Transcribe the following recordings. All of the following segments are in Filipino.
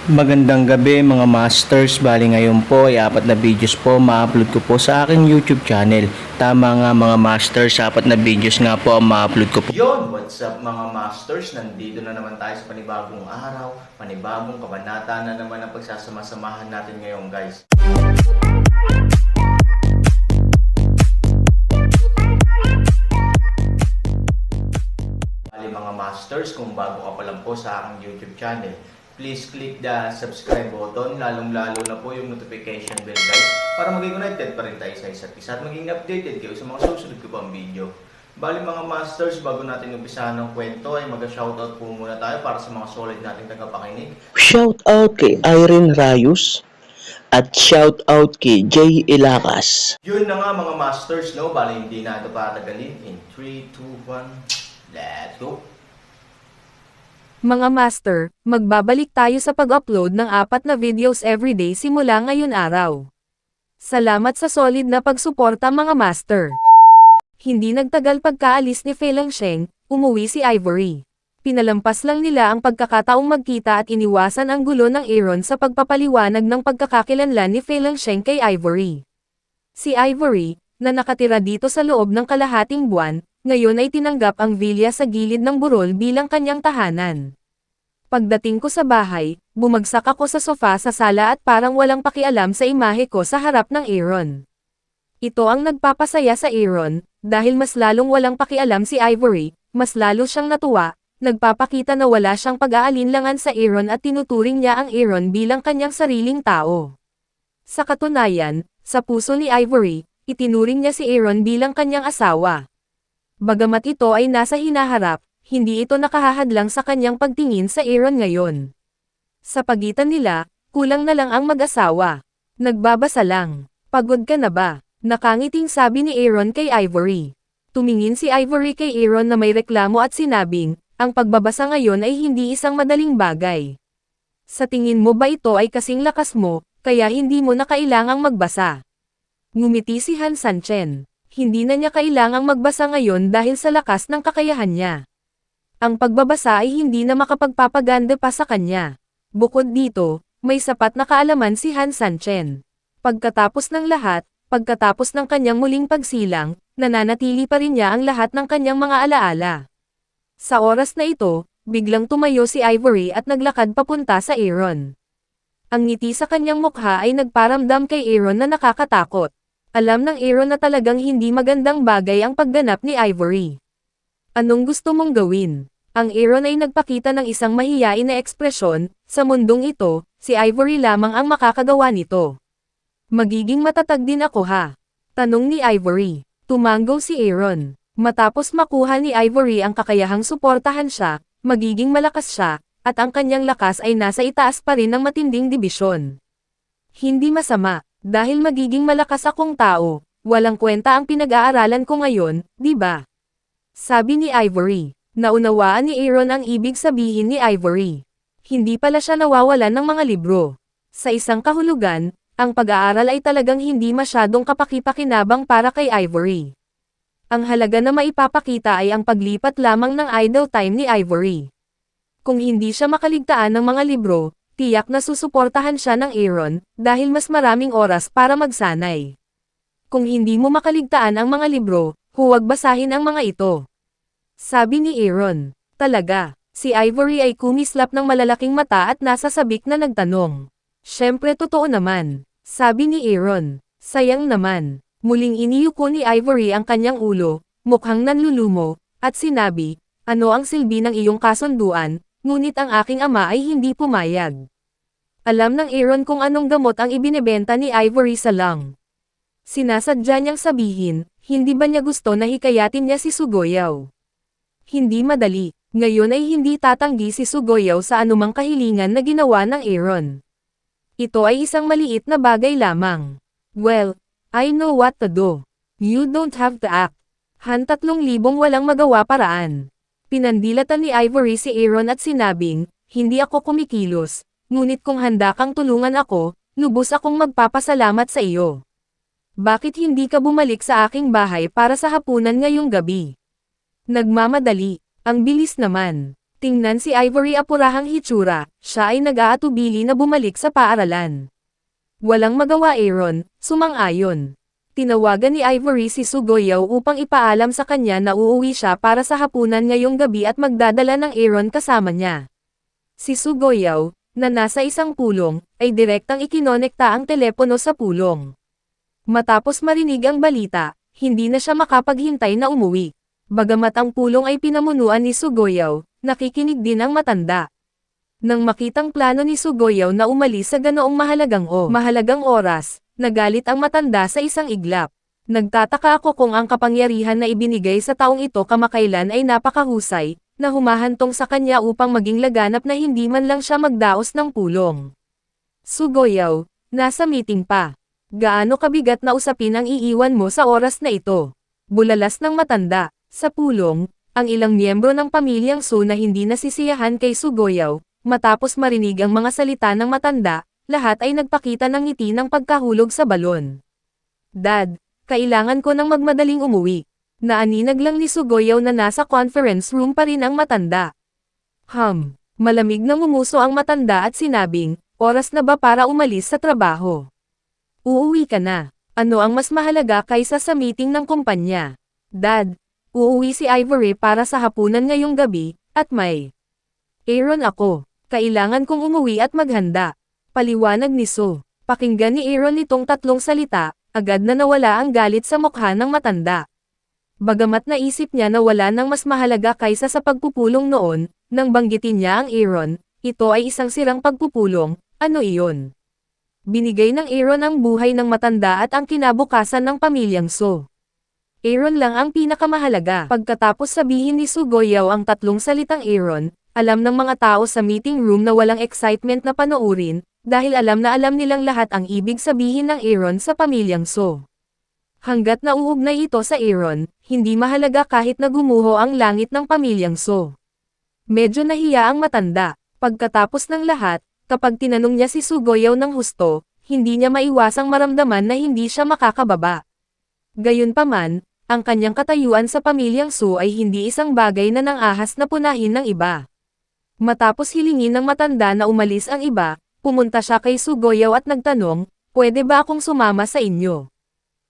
Magandang gabi mga masters, bali ngayon po ay 4 na videos po ma-upload ko po sa aking YouTube channel. Tama nga mga masters, 4 na videos nga po ang ma-upload ko po. Yon, what's up mga masters, nandito na naman tayo sa panibagong araw, panibagong kabanata na naman ang pagsasama-samahan natin ngayon guys. Bali mga masters, kung bago ka pa lang po sa aking YouTube channel, please click the subscribe button, lalong-lalo na po yung notification bell guys, para maging connected pa rin tayo sa isa't isa at maging updated kayo sa mga susunod ko pang video. Bali mga masters, bago natin umpisahan ng kwento ay mag-shoutout po muna tayo para sa mga solid nating tagapakinig. Shoutout kay Irene Rayus at shoutout kay Jay Ilacas. Yun na nga mga masters, no? Bali hindi na ito patagalin. In 3, 2, 1, let's go! Mga master, magbabalik tayo sa pag-upload ng 4 na videos everyday simula ngayon araw. Salamat sa solid na pagsuporta mga master. Hindi nagtagal pagkaalis ni Fei Langsheng, umuwi si Ivory. Pinalampas lang nila ang pagkakataong magkita at iniwasan ang gulo ng Aaron sa pagpapaliwanag ng pagkakakilanlan ni Fei Langsheng kay Ivory. Si Ivory, na nakatira dito sa loob ng kalahating buwan, ngayon ay tinanggap ang villa sa gilid ng burol bilang kanyang tahanan. Pagdating ko sa bahay, bumagsak ako sa sofa sa sala at parang walang pakialam sa imahe ko sa harap ng Aaron. Ito ang nagpapasaya sa Aaron, dahil mas lalong walang pakialam si Ivory, mas lalo siyang natuwa, nagpapakita na wala siyang pag-aalinlangan sa Aaron at tinuturing niya ang Aaron bilang kanyang sariling tao. Sa katunayan, sa puso ni Ivory, itinuring niya si Aaron bilang kanyang asawa. Bagamat ito ay nasa hinaharap, hindi ito nakahahadlang sa kanyang pagtingin sa Aaron ngayon. Sa pagitan nila, kulang na lang ang mag-asawa. Nagbabasa lang. Pagod ka na ba? Nakangiting sabi ni Aaron kay Ivory. Tumingin si Ivory kay Aaron na may reklamo at sinabing, ang pagbabasa ngayon ay hindi isang madaling bagay. Sa tingin mo ba ito ay kasing lakas mo, kaya hindi mo na kailangang magbasa? Ngumiti si Han Sanchen. Hindi na niya kailangang magbasa ngayon dahil sa lakas ng kakayahan niya. Ang pagbabasa ay hindi na makapagpapaganda pa sa kanya. Bukod dito, may sapat na kaalaman si Han Sanchen. Pagkatapos ng lahat, pagkatapos ng kanyang muling pagsilang, nananatili pa rin niya ang lahat ng kanyang mga alaala. Sa oras na ito, biglang tumayo si Ivory at naglakad papunta sa Aaron. Ang ngiti sa kanyang mukha ay nagparamdam kay Aaron na nakakatakot. Alam ng Aaron na talagang hindi magandang bagay ang pagganap ni Ivory. Anong gusto mong gawin? Ang Aaron ay nagpakita ng isang mahiyain na ekspresyon, sa mundong ito, si Ivory lamang ang makakagawa nito. Magiging matatag din ako ha? Tanong ni Ivory. Tumanggo si Aaron. Matapos makuha ni Ivory ang kakayahang suportahan siya, magiging malakas siya, at ang kanyang lakas ay nasa itaas pa rin ng matinding dibisyon. Hindi masama. Dahil magiging malakas akong tao, walang kwenta ang pinag-aaralan ko ngayon, di ba? Sabi ni Ivory. Naunawaan ni Aaron ang ibig sabihin ni Ivory. Hindi pala siya nawawalan ng mga libro. Sa isang kahulugan, ang pag-aaral ay talagang hindi masyadong kapaki-pakinabang para kay Ivory. Ang halaga na maipapakita ay ang paglipat lamang ng idle time ni Ivory. Kung hindi siya makaligtaan ng mga libro, tiyak na susuportahan siya ng Aaron, dahil mas maraming oras para magsanay. Kung hindi mo makaligtaan ang mga libro, huwag basahin ang mga ito. Sabi ni Aaron. Talaga, si Ivory ay kumislap ng malalaking mata at nasa sabik na nagtanong. Siyempre totoo naman, sabi ni Aaron. Sayang naman. Muling iniyuko ni Ivory ang kanyang ulo, mukhang nanlulumo, at sinabi, ano ang silbi ng iyong kasunduan? Ngunit ang aking ama ay hindi pumayag. Alam ng Aaron kung anong gamot ang ibinebenta ni Ivory sa Lang. Sinasadya niyang sabihin, hindi ba niya gusto na hikayatin niya si Sugoyaw? Hindi madali, ngayon ay hindi tatanggi si Sugoyaw sa anumang kahilingan na ginawa ng Aaron. Ito ay isang maliit na bagay lamang. Well, I know what to do. You don't have to act. Han 3,000 walang magawa paraan. Pinandilatan ni Ivory si Aaron at sinabing, hindi ako kumikilos, ngunit kung handa kang tulungan ako, lubos akong magpapasalamat sa iyo. Bakit hindi ka bumalik sa aking bahay para sa hapunan ngayong gabi? Nagmamadali, ang bilis naman. Tingnan si Ivory apurahang hitsura, siya ay nag-aatubili na bumalik sa paaralan. Walang magawa Aaron, sumang-ayon. Tinawagan ni Ivory si Sugoyaw upang ipaalam sa kanya na uuwi siya para sa hapunan ngayong gabi at magdadala ng Aaron kasama niya. Si Sugoyaw, na nasa isang pulong, ay direktang ikinonekta ang telepono sa pulong. Matapos marinig ang balita, hindi na siya makapaghintay na umuwi. Bagamat ang pulong ay pinamunuan ni Sugoyaw, nakikinig din ang matanda. Nang makitang plano ni Sugoyaw na umalis sa ganoong mahalagang oras, nagalit ang matanda sa isang iglap. Nagtataka ako kung ang kapangyarihan na ibinigay sa taong ito kamakailan ay napakahusay, na humahantong sa kanya upang maging laganap na hindi man lang siya magdaos ng pulong. Sugoyaw, nasa meeting pa. Gaano kabigat na usapin ang iiwan mo sa oras na ito? Bulalas ng matanda. Sa pulong, ang ilang miyembro ng pamilyang Su na hindi nasisiyahan kay Sugoyaw, matapos marinig ang mga salita ng matanda, lahat ay nagpakita ng ngiti ng pagkahulog sa balon. Dad, kailangan ko nang magmadaling umuwi. Naaninag lang ni Sugoyaw na nasa conference room pa rin ang matanda. Malamig na ngumuso ang matanda at sinabing, oras na ba para umalis sa trabaho? Uuwi ka na. Ano ang mas mahalaga kaysa sa meeting ng kumpanya? Dad, uuwi si Ivory para sa hapunan ngayong gabi, at may Aaron ako. Kailangan kong umuwi at maghanda. Paliwanag ni Su. Pakinggan ni Aaron itong tatlong salita, agad na nawala ang galit sa mukha ng matanda. Bagamat naisip niya na wala nang mas mahalaga kaysa sa pagpupulong noon, nang banggitin niya ang Aaron, ito ay isang sirang pagpupulong, ano iyon? Binigay ng Aaron ang buhay ng matanda at ang kinabukasan ng pamilyang Su. Aaron lang ang pinakamahalaga. Pagkatapos sabihin ni Sugoyaw ang tatlong salitang Aaron, alam ng mga tao sa meeting room na walang excitement na panoorin, dahil alam na alam nilang lahat ang ibig sabihin ng Aaron sa pamilyang Su. Hanggat nauugnay ito sa Aaron, hindi mahalaga kahit na gumuho ang langit ng pamilyang Su. Medyo nahiya ang matanda. Pagkatapos ng lahat, kapag tinanong niya si Sugoyaw ng husto, hindi niya maiwasang maramdaman na hindi siya makakababa. Gayunpaman, ang kanyang katayuan sa pamilyang Su ay hindi isang bagay na nang-ahas na punahin ng iba. Matapos hilingin ng matanda na umalis ang iba, pumunta siya kay Sugoyaw at nagtanong, pwede ba akong sumama sa inyo?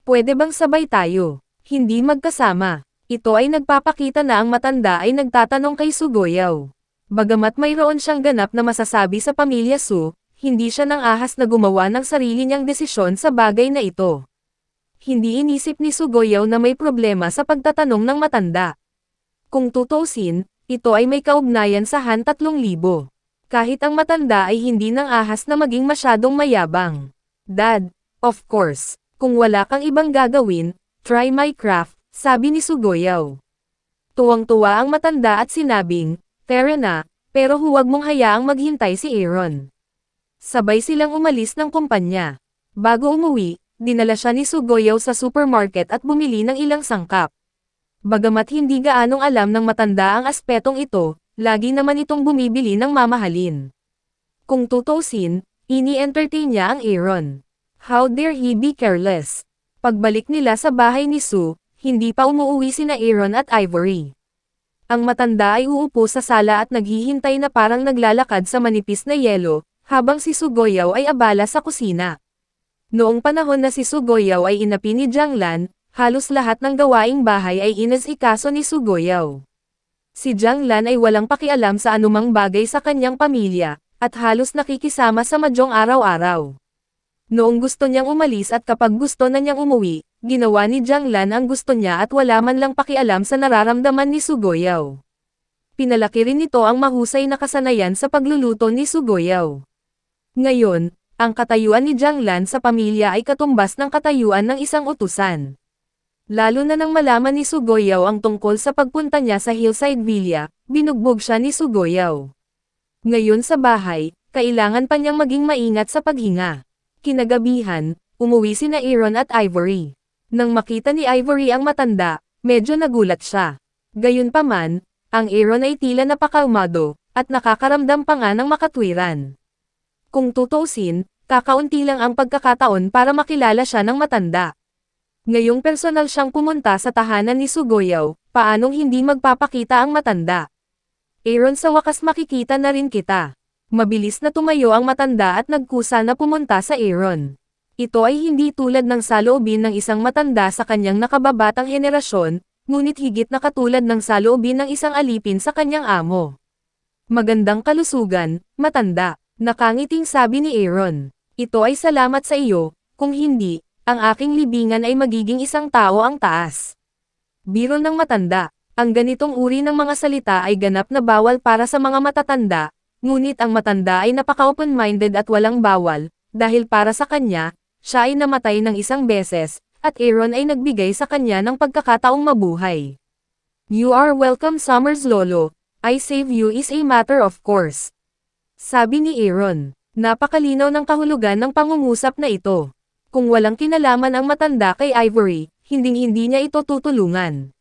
Pwede bang sabay tayo? Hindi magkasama. Ito ay nagpapakita na ang matanda ay nagtatanong kay Sugoyaw. Bagamat mayroon siyang ganap na masasabi sa pamilya Su, hindi siya nang-ahas na gumawa ng sarili niyang desisyon sa bagay na ito. Hindi inisip ni Sugoyaw na may problema sa pagtatanong ng matanda. Kung tutusin, ito ay may kaugnayan sa Han 3,000. Kahit ang matanda ay hindi nang-ahas na maging masyadong mayabang. Dad, of course, kung wala kang ibang gagawin, try my craft, sabi ni Sugoyaw. Tuwang-tuwa ang matanda at sinabing, tara na, pero huwag mong hayaang maghintay si Aaron. Sabay silang umalis ng kumpanya. Bago umuwi, dinala siya ni Sugoyaw sa supermarket at bumili ng ilang sangkap. Bagamat hindi gaanong alam ng matanda ang aspetong ito, lagi naman itong bumibili ng mamahalin. Kung tutusin, ini-entertain niya ang Aaron. How dare he be careless? Pagbalik nila sa bahay ni Su, hindi pa umuwi sina Aaron at Ivory. Ang matanda ay uupo sa sala at naghihintay na parang naglalakad sa manipis na yelo, habang si Sugoyaw ay abala sa kusina. Noong panahon na si Sugoyaw ay inapi ni Jianglan, halos lahat ng gawaing bahay ay inasikaso ni Sugoyaw. Si Jianglan ay walang pakialam sa anumang bagay sa kanyang pamilya, at halos nakikisama sa mahjong araw-araw. Noong gusto niyang umalis at kapag gusto na niyang umuwi, ginawa ni Jianglan ang gusto niya at wala man lang pakialam sa nararamdaman ni Sugoyaw. Pinalaki rin nito ang mahusay na kasanayan sa pagluluto ni Sugoyaw. Ngayon, ang katayuan ni Jianglan sa pamilya ay katumbas ng katayuan ng isang utusan. Lalo na nang malaman ni Sugoyaw ang tungkol sa pagpunta niya sa Hillside Villa, binugbog siya ni Sugoyaw. Ngayon sa bahay, kailangan pa niyang maging maingat sa paghinga. Kinagabihan, umuwi sina Aaron at Ivory. Nang makita ni Ivory ang matanda, medyo nagulat siya. Gayunpaman, ang Aaron ay tila napakalmado, at nakakaramdam pa nga ng makatwiran. Kung tutusin, kakaunti lang ang pagkakataon para makilala siya ng matanda. Ngayong personal siyang pumunta sa tahanan ni Sugoyaw, paanong hindi magpapakita ang matanda? Aaron, sa wakas makikita na rin kita. Mabilis na tumayo ang matanda at nagkusa na pumunta sa Aaron. Ito ay hindi tulad ng saloobin ng isang matanda sa kanyang nakababatang henerasyon, ngunit higit na katulad ng saloobin ng isang alipin sa kanyang amo. Magandang kalusugan, matanda, nakangiting sabi ni Aaron. Ito ay salamat sa iyo, kung hindi, ang aking libingan ay magiging isang tao ang taas. Biro ng matanda, ang ganitong uri ng mga salita ay ganap na bawal para sa mga matatanda, ngunit ang matanda ay napaka-open-minded at walang bawal, dahil para sa kanya, siya ay namatay ng isang beses, at Aaron ay nagbigay sa kanya ng pagkakataong mabuhay. You are welcome, Summers Lolo. I save you is a matter of course. Sabi ni Aaron. Napakalinaw ng kahulugan ng pangungusap na ito. Kung walang kinalaman ang matanda kay Ivory, hinding-hindi niya ito tutulungan.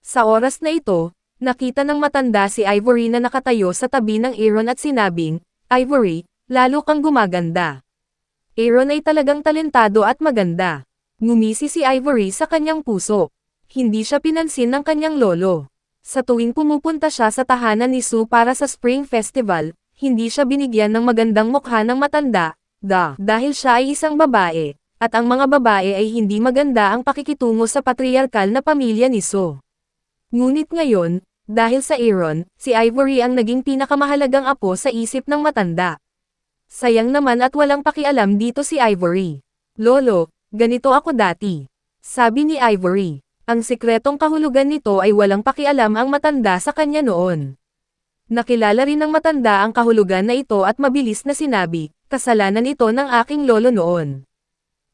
Sa oras na ito, nakita ng matanda si Ivory na nakatayo sa tabi ng Aaron at sinabing, Ivory, lalo kang gumaganda. Aaron ay talagang talentado at maganda. Ngumisi si Ivory sa kanyang puso. Hindi siya pinansin ng kanyang lolo. Sa tuwing pumupunta siya sa tahanan ni Sue para sa Spring Festival, hindi siya binigyan ng magandang mukha ng matanda, dahil siya ay isang babae, at ang mga babae ay hindi maganda ang pakikitungo sa patriarkal na pamilya ni Sue. Ngunit ngayon, dahil sa Aaron, si Ivory ang naging pinakamahalagang apo sa isip ng matanda. Sayang naman at walang pakialam dito si Ivory. Lolo, ganito ako dati. Sabi ni Ivory. Ang sikretong kahulugan nito ay walang pakialam ang matanda sa kanya noon. Nakilala rin ng matanda ang kahulugan na ito at mabilis na sinabi, kasalanan ito ng aking lolo noon.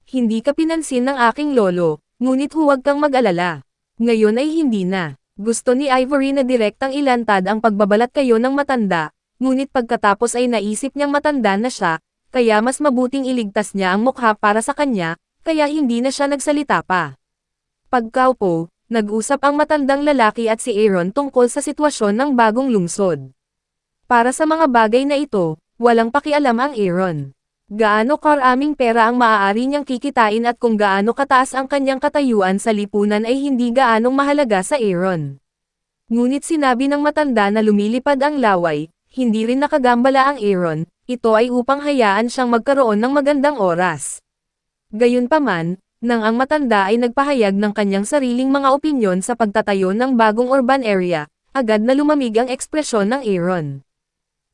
Hindi ka pinansin ng aking lolo, ngunit huwag kang mag-alala. Ngayon ay hindi na. Gusto ni Ivory na direktang ilantad ang pagbabalat kayo ng matanda, ngunit pagkatapos ay naisip niyang matanda na siya, kaya mas mabuting iligtas niya ang mukha para sa kanya, kaya hindi na siya nagsalita pa. Pagkaupo, nag-usap ang matandang lalaki at si Aaron tungkol sa sitwasyon ng bagong lungsod. Para sa mga bagay na ito, walang pakialam ang Aaron. Gaano karaming pera ang maaari niyang kikitain at kung gaano kataas ang kanyang katayuan sa lipunan ay hindi gaanong mahalaga sa Aaron. Ngunit sinabi ng matanda na lumilipad ang laway, hindi rin nakagambala ang Aaron, ito ay upang hayaan siyang magkaroon ng magandang oras. Gayunpaman, nang ang matanda ay nagpahayag ng kanyang sariling mga opinyon sa pagtatayo ng bagong urban area, agad na lumamig ang ekspresyon ng Aaron.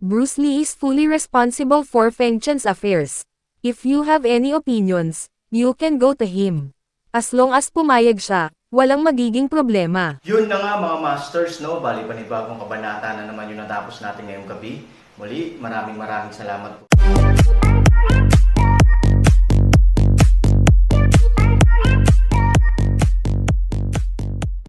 Bruce Lee is fully responsible for Feng Chen's affairs. If you have any opinions, you can go to him. As long as pumayag siya, walang magiging problema. Yun na nga mga masters, no? Bali panibagong kabanata na naman yung natapos natin ngayong gabi. Muli, maraming salamat po.